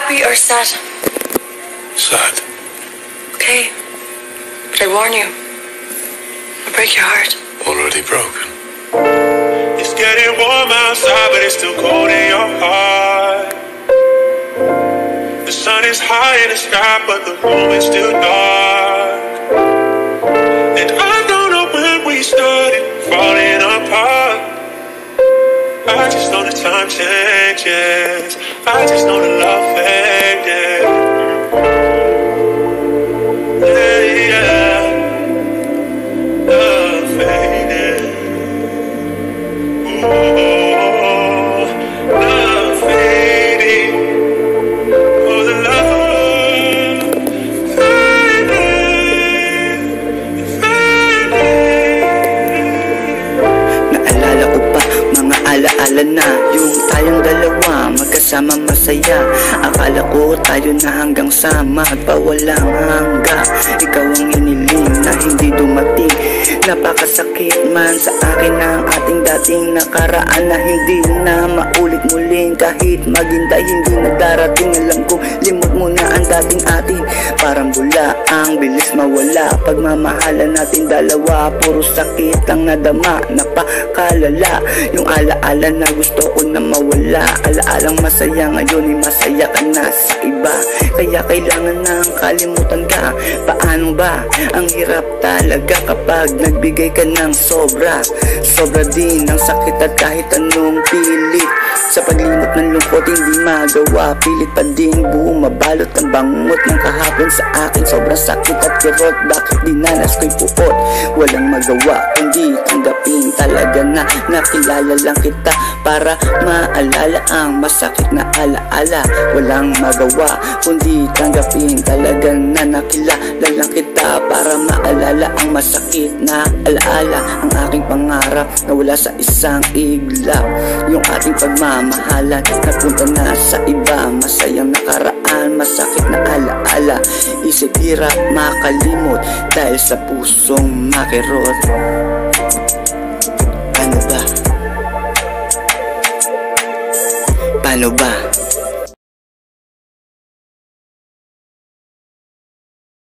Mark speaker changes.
Speaker 1: happy or sad?
Speaker 2: Sad.
Speaker 1: Okay. But I warn you, I'll break your heart.
Speaker 2: Already broken.
Speaker 3: It's getting warm outside, but it's still cold in your heart. The sun is high in the sky, but the room is still dark. And I don't know when we started falling apart. I just know the time changes. I just know the love faded. Yeah, love faded. Oh, love faded. Oh, the love faded.
Speaker 4: Naalala ko pa mga alaala na yung tayong dalawa magkasama masaya. Akala ko tayo na hanggang sa magpawalang hangga. Ikaw ang hiniling na hindi dumating. Napakasakit man sa akin ang ating dating nakaraan na hindi na maulit muling. Kahit maghintay hindi na darating. Alam ko limot mo na ang dating atin. Parang bula ang bilis mawala. Pagmamahalan natin dalawa puro sakit ang nadama. Napakalala yung alaala na gusto ko na mawala. Alaalang masaya ngayon ay masaya ka na sa iba. Kaya kailangan nang kalimutan ka. Paano ba? Ang hirap talaga kapag nagbigay ka ng sobra. Sobra din ang sakit at kahit anong pilit. Sa paglimot ng lungkot hindi magawa. Pilit pa din bumabalot ang bangot ng kahapon sa akin. Sobrang sakit at kirot. Bakit dinanas ko'y puot? Walang magawa kundi tanggapin. Talaga na nakilala lang kita para maalala ang masakit na alaala. Walang magawa kundi tanggapin. Talaga na nakilala lang kita para maalala ang masakit na alaala. Ang aking pangarap na wala sa isang iglap. Yung ating pagmamahalan napunta na sa iba. Masayang nakaraan, masakit na alaala. Isip hirap makalimot dahil sa pusong makirot. Paano ba? Paano ba?